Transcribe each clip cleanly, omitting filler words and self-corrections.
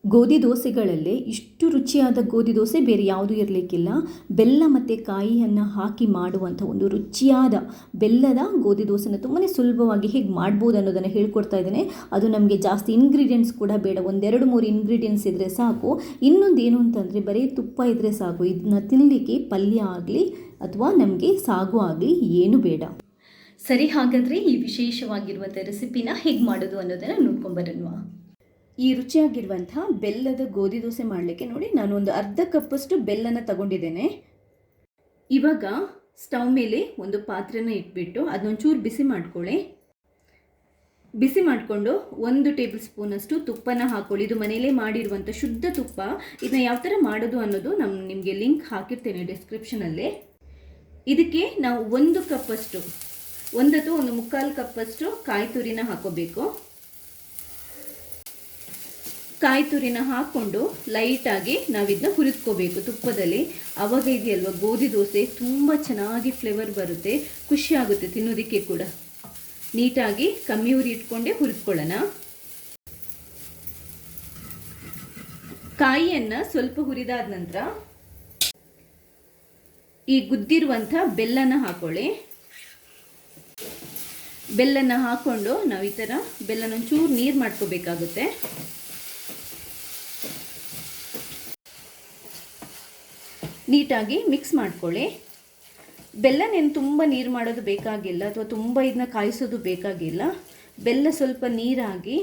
ಗೋಧಿ ದೋಸೆಗಳಲ್ಲೇ ಇಷ್ಟು ರುಚಿಯಾದ ಗೋಧಿ ದೋಸೆ ಬೇರೆ ಯಾವುದೂ ಇರಲಿಕ್ಕಿಲ್ಲ. ಬೆಲ್ಲ ಮತ್ತು ಕಾಯಿಯನ್ನು ಹಾಕಿ ಮಾಡುವಂಥ ಒಂದು ರುಚಿಯಾದ ಬೆಲ್ಲದ ಗೋಧಿ ದೋಸೆನ ತುಂಬಾ ಸುಲಭವಾಗಿ ಹೇಗೆ ಮಾಡ್ಬೋದು ಅನ್ನೋದನ್ನು ಹೇಳ್ಕೊಡ್ತಾ ಇದ್ದೇನೆ. ಅದು ನಮಗೆ ಜಾಸ್ತಿ ಇಂಗ್ರೀಡಿಯೆಂಟ್ಸ್ ಕೂಡ ಬೇಡ, 1-2-3 ಇಂಗ್ರೀಡಿಯೆಂಟ್ಸ್ ಇದ್ದರೆ ಸಾಕು. ಇನ್ನೊಂದು ಏನು ಅಂತಂದರೆ ಬರೀ ತುಪ್ಪ ಇದ್ದರೆ ಸಾಕು. ಇದನ್ನ ತಿನ್ನಲಿಕ್ಕೆ ಪಲ್ಯ ಆಗಲಿ ಅಥವಾ ನಮಗೆ ಸಾಗು ಆಗಲಿ ಏನು ಬೇಡ. ಸರಿ, ಹಾಗಾದರೆ ಈ ವಿಶೇಷವಾಗಿರುವಂಥ ರೆಸಿಪಿನ ಹೇಗೆ ಮಾಡೋದು ಅನ್ನೋದನ್ನು ನೋಡ್ಕೊಂಬರೋಣ. ಈ ರುಚಿಯಾಗಿರುವಂಥ ಬೆಲ್ಲದ ಗೋಧಿ ದೋಸೆ ಮಾಡಲಿಕ್ಕೆ ನೋಡಿ, ನಾನು ಒಂದು ಅರ್ಧ ಕಪ್ಪಷ್ಟು ಬೆಲ್ಲನ ತಗೊಂಡಿದ್ದೇನೆ. ಇವಾಗ ಸ್ಟವ್ ಮೇಲೆ ಒಂದು ಪಾತ್ರೆನ ಇಟ್ಬಿಟ್ಟು ಅದನ್ನೊಂಚೂರು ಬಿಸಿ ಮಾಡ್ಕೊಳ್ಳಿ. ಬಿಸಿ ಮಾಡಿಕೊಂಡು 1 ಟೇಬಲ್ ಸ್ಪೂನಷ್ಟು ತುಪ್ಪನ ಹಾಕ್ಕೊಳ್ಳಿ. ಇದು ಮನೆಯಲ್ಲೇ ಮಾಡಿರುವಂಥ ಶುದ್ಧ ತುಪ್ಪ. ಇದನ್ನ ಯಾವ ಥರ ಮಾಡೋದು ಅನ್ನೋದು ನಿಮಗೆ ಲಿಂಕ್ ಹಾಕಿರ್ತೇನೆ ಡಿಸ್ಕ್ರಿಪ್ಷನಲ್ಲಿ. ಇದಕ್ಕೆ ನಾವು 1 ಕಪ್ಪಷ್ಟು, 1 ಅಥವಾ 1.25 ಕಪ್ಪಷ್ಟು ಕಾಯಿ ತುರಿನ ಹಾಕೋಬೇಕು. ಕಾಯಿ ತುರಿನ ಹಾಕ್ಕೊಂಡು ಲೈಟಾಗಿ ನಾವಿದನ್ನ ಹುರಿದ್ಕೋಬೇಕು ತುಪ್ಪದಲ್ಲಿ. ಆವಾಗ ಇದೆಯಲ್ವ ಗೋಧಿ ದೋಸೆ ತುಂಬ ಚೆನ್ನಾಗಿ ಫ್ಲೇವರ್ ಬರುತ್ತೆ, ಖುಷಿ ಆಗುತ್ತೆ ತಿನ್ನೋದಕ್ಕೆ ಕೂಡ. ನೀಟಾಗಿ ಕಮ್ಮಿ ಉರಿ ಇಟ್ಕೊಂಡೇ ಹುರಿದ್ಕೊಳ್ಳೋಣ. ಕಾಯಿಯನ್ನು ಸ್ವಲ್ಪ ಹುರಿದಾದ ನಂತರ ಈ ಗುದ್ದಿರುವಂಥ ಬೆಲ್ಲನ ಹಾಕೊಳ್ಳಿ. ಬೆಲ್ಲನ ಹಾಕ್ಕೊಂಡು ನಾವು ಈ ಥರ ಬೆಲ್ಲನ ಒಂಚೂರು ನೀರು ಮಾಡ್ಕೋಬೇಕಾಗುತ್ತೆ. ನೀಟಾಗಿ ಮಿಕ್ಸ್ ಮಾಡ್ಕೊಳ್ಳಿ. ಬೆಲ್ಲನೇನು ತುಂಬ ನೀರು ಮಾಡೋದು ಬೇಕಾಗಿಲ್ಲ ಅಥವಾ ತುಂಬ ಇದನ್ನ ಕಾಯಿಸೋದು ಬೇಕಾಗಿಲ್ಲ. ಬೆಲ್ಲ ಸ್ವಲ್ಪ ನೀರಾಗಿ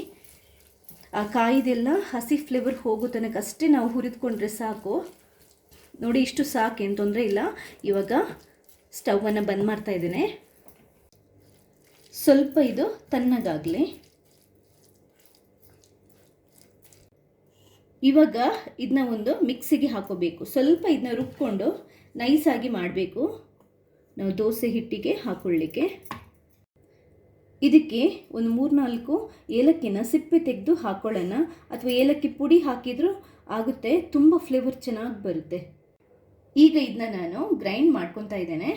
ಆ ಕಾಯಿದೆಲ್ಲ ಹಸಿ ಫ್ಲೇವರ್ ಹೋಗೋ ತನಕ ಅಷ್ಟೇ ನಾವು ಹುರಿದುಕೊಂಡ್ರೆ ಸಾಕು. ನೋಡಿ, ಇಷ್ಟು ಸಾಕು, ಏನು ತೊಂದರೆ ಇಲ್ಲ. ಇವಾಗ ಸ್ಟವನ್ನು ಬಂದ್ ಮಾಡ್ತಾ ಇದ್ದೇನೆ. ಸ್ವಲ್ಪ ಇದು ತಣ್ಣಗಾಗಲಿ. ಇವಾಗ ಇದನ್ನ ಒಂದು ಮಿಕ್ಸಿಗೆ ಹಾಕೋಬೇಕು. ಸ್ವಲ್ಪ ಇದನ್ನ ರುಬ್ಕೊಂಡು ನೈಸಾಗಿ ಮಾಡಬೇಕು ನಾವು ದೋಸೆ ಹಿಟ್ಟಿಗೆ ಹಾಕೊಳ್ಳಿಕ್ಕೆ. ಇದಕ್ಕೆ ಒಂದು 3-4 ಏಲಕ್ಕಿನ ಸಿಪ್ಪೆ ತೆಗೆದು ಹಾಕೊಳ್ಳೋಣ, ಅಥವಾ ಏಲಕ್ಕಿ ಪುಡಿ ಹಾಕಿದರೂ ಆಗುತ್ತೆ, ತುಂಬ ಫ್ಲೇವರ್ ಚೆನ್ನಾಗಿ ಬರುತ್ತೆ. ಈಗ ಇದನ್ನ ನಾನು ಗ್ರೈಂಡ್ ಮಾಡ್ಕೊತಾ ಇದ್ದೇನೆ.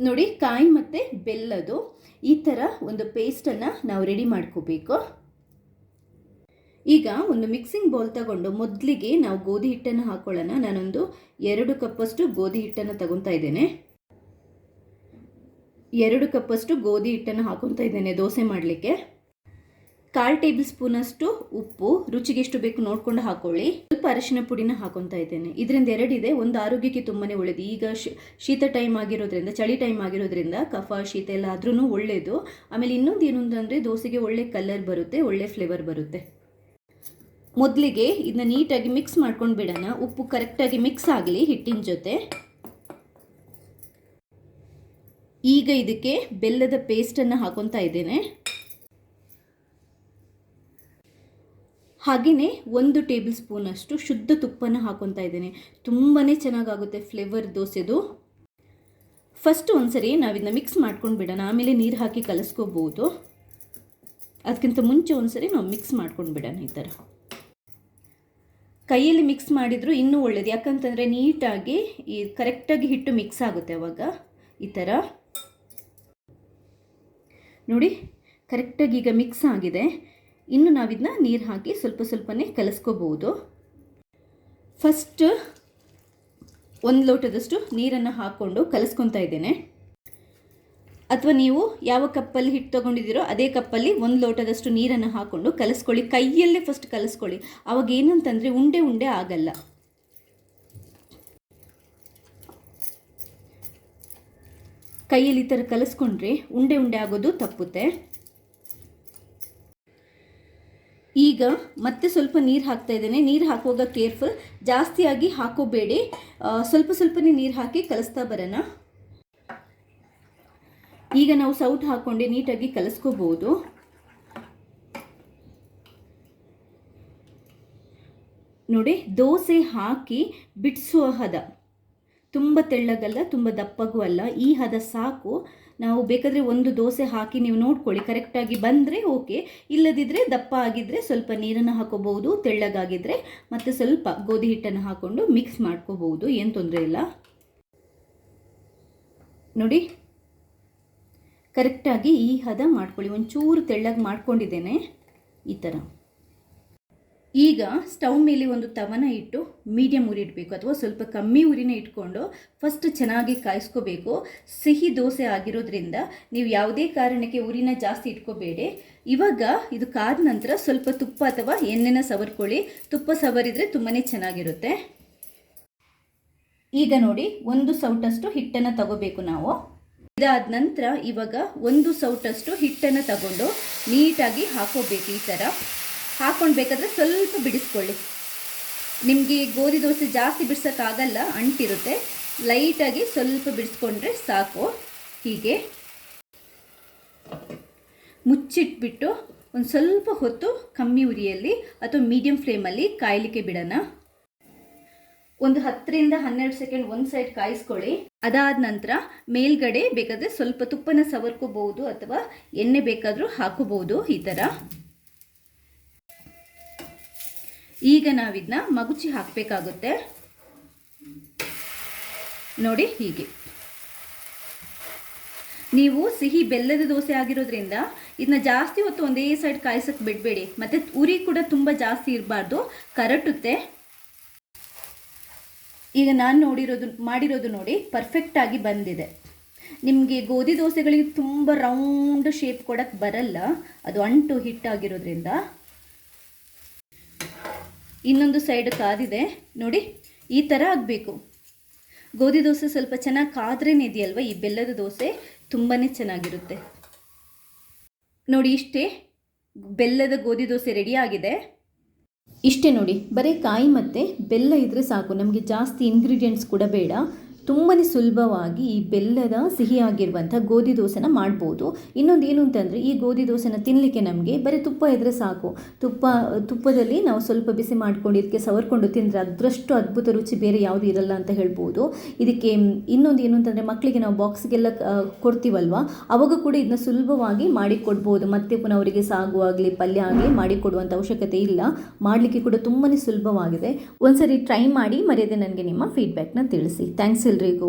ನೋಡಿ, ಕಾಯಿ ಮತ್ತು ಬೆಲ್ಲದು ಈ ಥರ ಒಂದು ಪೇಸ್ಟನ್ನು ನಾವು ರೆಡಿ ಮಾಡ್ಕೋಬೇಕು. ಈಗ ಒಂದು ಮಿಕ್ಸಿಂಗ್ ಬೌಲ್ ತಗೊಂಡು ಮೊದಲಿಗೆ ನಾವು ಗೋಧಿ ಹಿಟ್ಟನ್ನು ಹಾಕೊಳ್ಳೋಣ. ನಾನೊಂದು 2 ಕಪ್ಪಷ್ಟು ಗೋಧಿ ಹಿಟ್ಟನ್ನು ತಗೊತಾ ಇದ್ದೇನೆ. 2 ಕಪ್ಪಷ್ಟು ಗೋಧಿ ಹಿಟ್ಟನ್ನು ಹಾಕೊತಾ ಇದ್ದೇನೆ ದೋಸೆ ಮಾಡಲಿಕ್ಕೆ. 1/4 ಟೇಬಲ್ ಸ್ಪೂನಷ್ಟು ಉಪ್ಪು, ರುಚಿಗೆ ಎಷ್ಟು ಬೇಕು ನೋಡಿಕೊಂಡು ಹಾಕೊಳ್ಳಿ. ಸ್ವಲ್ಪ ಅರಿಶಿನ ಪುಡಿನ ಹಾಕೊತಾ ಇದ್ದೇನೆ. ಇದರಿಂದ 2 ಇದೆ. ಒಂದು ಆರೋಗ್ಯಕ್ಕೆ ತುಂಬಾ ಒಳ್ಳೆಯದು. ಈಗ ಶೀತ ಟೈಮ್ ಆಗಿರೋದ್ರಿಂದ, ಚಳಿ ಟೈಮ್ ಆಗಿರೋದ್ರಿಂದ ಕಫ ಶೀತ ಎಲ್ಲ ಆದ್ರೂ ಒಳ್ಳೆಯದು. ಆಮೇಲೆ ಇನ್ನೊಂದು ಏನು ಅಂತಂದರೆ ದೋಸೆಗೆ ಒಳ್ಳೆ ಕಲರ್ ಬರುತ್ತೆ, ಒಳ್ಳೆ ಫ್ಲೇವರ್ ಬರುತ್ತೆ. ಮೊದಲಿಗೆ ಇದನ್ನ ನೀಟಾಗಿ ಮಿಕ್ಸ್ ಮಾಡ್ಕೊಂಡು ಬಿಡೋಣ. ಉಪ್ಪು ಕರೆಕ್ಟಾಗಿ ಮಿಕ್ಸ್ ಆಗಲಿ ಹಿಟ್ಟಿನ ಜೊತೆ. ಈಗ ಇದಕ್ಕೆ ಬೆಲ್ಲದ ಪೇಸ್ಟನ್ನು ಹಾಕೊತಾ ಇದ್ದೇನೆ. ಹಾಗೆಯೇ 1 ಟೇಬಲ್ ಸ್ಪೂನಷ್ಟು ಶುದ್ಧ ತುಪ್ಪನ ಹಾಕೊತಾ ಇದ್ದೇನೆ. ತುಂಬಾ ಚೆನ್ನಾಗಾಗುತ್ತೆ ಫ್ಲೇವರ್ ದೋಸೆದು. ಫಸ್ಟ್ ಒಂದ್ಸರಿ ನಾವಿದನ್ನ ಮಿಕ್ಸ್ ಮಾಡ್ಕೊಂಡು ಬಿಡೋಣ, ಆಮೇಲೆ ನೀರು ಹಾಕಿ ಕಲಿಸ್ಕೋಬೋದು. ಅದಕ್ಕಿಂತ ಮುಂಚೆ ಒಂದ್ಸರಿ ನಾವು ಮಿಕ್ಸ್ ಮಾಡ್ಕೊಂಡು ಬಿಡೋಣ. ಈ ಥರ ಕೈಯಲ್ಲಿ ಮಿಕ್ಸ್ ಮಾಡಿದರೂ ಇನ್ನೂ ಒಳ್ಳೆಯದು, ಯಾಕಂತಂದರೆ ನೀಟಾಗಿ ಈ ಕರೆಕ್ಟಾಗಿ ಹಿಟ್ಟು ಮಿಕ್ಸ್ ಆಗುತ್ತೆ ಅವಾಗ. ಈ ಥರ ನೋಡಿ, ಕರೆಕ್ಟಾಗಿ ಈಗ ಮಿಕ್ಸ್ ಆಗಿದೆ. ಇನ್ನು ನಾವಿದನ್ನ ನೀರು ಹಾಕಿ ಸ್ವಲ್ಪ ಸ್ವಲ್ಪನೇ ಕಲಿಸ್ಕೋಬಹುದು. ಫಸ್ಟ್ 1 ಲೋಟದಷ್ಟು ನೀರನ್ನು ಹಾಕ್ಕೊಂಡು ಕಲಿಸ್ಕೊತಾ ಇದ್ದೇನೆ. ಅಥವಾ ನೀವು ಯಾವ ಕಪ್ಪಲ್ಲಿ ಹಿಟ್ಟು ತೊಗೊಂಡಿದ್ದೀರೋ ಅದೇ ಕಪ್ಪಲ್ಲಿ 1 ಲೋಟದಷ್ಟು ನೀರನ್ನು ಹಾಕ್ಕೊಂಡು ಕಲಿಸ್ಕೊಳ್ಳಿ. ಕೈಯಲ್ಲೇ ಫಸ್ಟ್ ಕಲಿಸ್ಕೊಳ್ಳಿ. ಆವಾಗ ಏನಂತಂದರೆ ಉಂಡೆ ಉಂಡೆ ಆಗಲ್ಲ. ಕೈಯಲ್ಲಿ ಈ ಥರ ಕಲಿಸ್ಕೊಂಡ್ರೆ ಉಂಡೆ ಉಂಡೆ ಆಗೋದು ತಪ್ಪುತ್ತೆ. ಈಗ ಮತ್ತೆ ಸ್ವಲ್ಪ ನೀರು ಹಾಕ್ತಾ ಇದ್ದೇನೆ. ನೀರು ಹಾಕುವಾಗ ಕೇರ್ಫುಲ್, ಜಾಸ್ತಿಯಾಗಿ ಹಾಕೋಬೇಡಿ. ಸ್ವಲ್ಪ ಸ್ವಲ್ಪನೇ ನೀರು ಹಾಕಿ ಕಲಿಸ್ತಾ ಬರೋಣ. ಈಗ ನಾವು ಸೌಟ್ ಹಾಕ್ಕೊಂಡೆ ನೀಟಾಗಿ ಕಲಿಸ್ಕೋಬಹುದು. ನೋಡಿ, ದೋಸೆ ಹಾಕಿ ಬಿಡಿಸುವ ಹದ, ತುಂಬ ತೆಳ್ಳಗಲ್ಲ, ತುಂಬ ದಪ್ಪಗೂ ಅಲ್ಲ, ಈ ಹದ ಸಾಕು. ನಾವು ಬೇಕಾದರೆ 1 ದೋಸೆ ಹಾಕಿ ನೀವು ನೋಡ್ಕೊಳ್ಳಿ, ಕರೆಕ್ಟಾಗಿ ಬಂದರೆ ಓಕೆ. ಇಲ್ಲದಿದ್ದರೆ ದಪ್ಪ ಆಗಿದ್ದರೆ ಸ್ವಲ್ಪ ನೀರನ್ನು ಹಾಕೋಬಹುದು, ತೆಳ್ಳಗಾಗಿದ್ದರೆ ಮತ್ತು ಸ್ವಲ್ಪ ಗೋಧಿ ಹಿಟ್ಟನ್ನು ಹಾಕ್ಕೊಂಡು ಮಿಕ್ಸ್ ಮಾಡ್ಕೋಬಹುದು, ಏನು ತೊಂದರೆ ಇಲ್ಲ. ನೋಡಿ, ಕರೆಕ್ಟಾಗಿ ಈ ಹದ ಮಾಡ್ಕೊಳ್ಳಿ. ಒಂಚೂರು ತೆಳ್ಳಗೆ ಮಾಡ್ಕೊಂಡಿದ್ದೇನೆ ಈ ಥರ. ಈಗ ಸ್ಟವ್ ಮೇಲೆ ಒಂದು ತವನ ಇಟ್ಟು ಮೀಡಿಯಮ್ ಉರಿ ಇಡಬೇಕು, ಅಥವಾ ಸ್ವಲ್ಪ ಕಮ್ಮಿ ಉರಿನೇ ಇಟ್ಕೊಂಡು ಫಸ್ಟ್ ಚೆನ್ನಾಗಿ ಕಾಯಿಸ್ಕೋಬೇಕು. ಸಿಹಿ ದೋಸೆ ಆಗಿರೋದ್ರಿಂದ ನೀವು ಯಾವುದೇ ಕಾರಣಕ್ಕೆ ಉರಿನ ಜಾಸ್ತಿ ಇಟ್ಕೋಬೇಡಿ. ಇವಾಗ ಇದು ಕಾದ ನಂತರ ಸ್ವಲ್ಪ ತುಪ್ಪ ಅಥವಾ ಎಣ್ಣೆನ ಸವರ್ಕೊಳ್ಳಿ. ತುಪ್ಪ ಸವರಿದರೆ ತುಂಬಾ ಚೆನ್ನಾಗಿರುತ್ತೆ. ಈಗ ನೋಡಿ, 1 ಸೌಟಷ್ಟು ಹಿಟ್ಟನ್ನು ತಗೋಬೇಕು ನಾವು. ಇದಾದ ನಂತರ ಇವಾಗ 1 ಸೌಟಷ್ಟು ಹಿಟ್ಟನ್ನು ತಗೊಂಡು ನೀಟಾಗಿ ಹಾಕೋಬೇಕು. ಈ ಥರ ಹಾಕ್ಕೊಳ್ಬೇಕಾದ್ರೆ ಸ್ವಲ್ಪ ಬಿಡಿಸ್ಕೊಳ್ಳಿ. ನಿಮಗೆ ಗೋಧಿ ದೋಸೆ ಜಾಸ್ತಿ ಬಿಡ್ಸೋಕ್ಕಾಗಲ್ಲ, ಅಂಟಿರುತ್ತೆ. ಲೈಟಾಗಿ ಸ್ವಲ್ಪ ಬಿಡಿಸ್ಕೊಂಡ್ರೆ ಸಾಕು. ಹೀಗೆ ಮುಚ್ಚಿಟ್ಬಿಟ್ಟು ಒಂದು ಸ್ವಲ್ಪ ಹೊತ್ತು ಕಮ್ಮಿ ಉರಿಯಲ್ಲಿ ಅಥವಾ ಮೀಡಿಯಂ ಫ್ಲೇಮಲ್ಲಿ ಕಾಯಲಿಕ್ಕೆ ಬಿಡೋಣ. ಒಂದು 10 ರಿಂದ 12 ಸೆಕೆಂಡ್ ಒಂದು ಸೈಡ್ ಕಾಯಿಸ್ಕೊಳ್ಳಿ. ಅದಾದ ನಂತರ ಮೇಲ್ಗಡೆ ಬೇಕಾದರೆ ಸ್ವಲ್ಪ ತುಪ್ಪನ ಸವರ್ಕೋಬಹುದು ಅಥವಾ ಎಣ್ಣೆ ಬೇಕಾದರೂ ಹಾಕೋಬಹುದು. ಈ ಥರ ಈಗ ನಾವಿದನ್ನ ಮಗುಚಿ ಹಾಕಬೇಕಾಗುತ್ತೆ. ನೋಡಿ, ಹೀಗೆ. ನೀವು ಸಿಹಿ ಬೆಲ್ಲದ ದೋಸೆ ಆಗಿರೋದ್ರಿಂದ ಇದನ್ನ ಜಾಸ್ತಿ ಹೊತ್ತು ಒಂದೇ ಸೈಡ್ ಕಾಯಿಸಕ್ಕೆ ಬಿಡಬೇಡಿ. ಮತ್ತು ಉರಿ ಕೂಡ ತುಂಬ ಜಾಸ್ತಿ ಇರಬಾರ್ದು, ಕರಟುತ್ತೆ. ಈಗ ನಾನು ಮಾಡಿರೋದು ನೋಡಿ, ಪರ್ಫೆಕ್ಟಾಗಿ ಬಂದಿದೆ. ನಿಮಗೆ ಗೋಧಿ ದೋಸೆಗಳಿಗೆ ತುಂಬ ರೌಂಡ್ ಶೇಪ್ ಕೊಡೋಕ್ಕೆ ಬರಲ್ಲ, ಅದು ಅಂಟು ಹಿಟ್ಟಾಗಿರೋದ್ರಿಂದ. ಇನ್ನೊಂದು ಸೈಡ್ ಕಾದಿದೆ ನೋಡಿ, ಈ ಥರ ಆಗಬೇಕು. ಗೋಧಿ ದೋಸೆ ಸ್ವಲ್ಪ ಚೆನ್ನಾಗಿ ಕಾದ್ರೇನೆ ಇದೆಯಲ್ವ ಈ ಬೆಲ್ಲದ ದೋಸೆ ತುಂಬಾ ಚೆನ್ನಾಗಿರುತ್ತೆ. ನೋಡಿ, ಇಷ್ಟೇ ಬೆಲ್ಲದ ಗೋಧಿ ದೋಸೆ ರೆಡಿ ಆಗಿದೆ. ಇಷ್ಟೇ ನೋಡಿ, ಬರೀ ಕಾಯಿ ಮತ್ತು ಬೆಲ್ಲ ಇದ್ದರೆ ಸಾಕು, ನಮಗೆ ಜಾಸ್ತಿ ಇಂಗ್ರೀಡಿಯೆಂಟ್ಸ್ ಕೂಡ ಬೇಡ. ತುಂಬಾ ಸುಲಭವಾಗಿ ಈ ಬೆಲ್ಲದ ಸಿಹಿಯಾಗಿರುವಂಥ ಗೋಧಿ ದೋಸೆನ ಮಾಡ್ಬೋದು. ಇನ್ನೊಂದು ಏನು ಅಂತಂದರೆ, ಈ ಗೋಧಿ ದೋಸೆನ ತಿನ್ನಲಿಕ್ಕೆ ನಮಗೆ ಬರೀ ತುಪ್ಪ ಇದ್ದರೆ ಸಾಕು. ತುಪ್ಪದಲ್ಲಿ ನಾವು ಸ್ವಲ್ಪ ಬಿಸಿ ಮಾಡ್ಕೊಂಡು ಇದಕ್ಕೆ ಸವರ್ಕೊಂಡು ತಿಂದರೆ ಅದರಷ್ಟು ಅದ್ಭುತ ರುಚಿ ಬೇರೆ ಯಾವುದು ಇರಲ್ಲ ಅಂತ ಹೇಳ್ಬೋದು. ಇದಕ್ಕೆ ಇನ್ನೊಂದು ಏನು ಅಂತಂದರೆ, ಮಕ್ಕಳಿಗೆ ನಾವು ಬಾಕ್ಸ್ಗೆಲ್ಲ ಕೊಡ್ತೀವಲ್ವ, ಅವಾಗ ಕೂಡ ಇದನ್ನ ಸುಲಭವಾಗಿ ಮಾಡಿಕೊಡ್ಬೋದು. ಮತ್ತೆ ಪುನಃ ಅವರಿಗೆ ಸಾಗು ಆಗಲಿ ಪಲ್ಯ ಆಗಲಿ ಮಾಡಿಕೊಡುವಂಥ ಅವಶ್ಯಕತೆ ಇಲ್ಲ. ಮಾಡಲಿಕ್ಕೆ ಕೂಡ ತುಂಬಾ ಸುಲಭವಾಗಿದೆ. ಒಂದ್ಸರಿ ಟ್ರೈ ಮಾಡಿ, ಮರೆಯದೆ ನನಗೆ ನಿಮ್ಮ ಫೀಡ್ಬ್ಯಾಕ್ನ ತಿಳಿಸಿ. ಥ್ಯಾಂಕ್ಸ್ ಎಲ್ರಿಗೂ.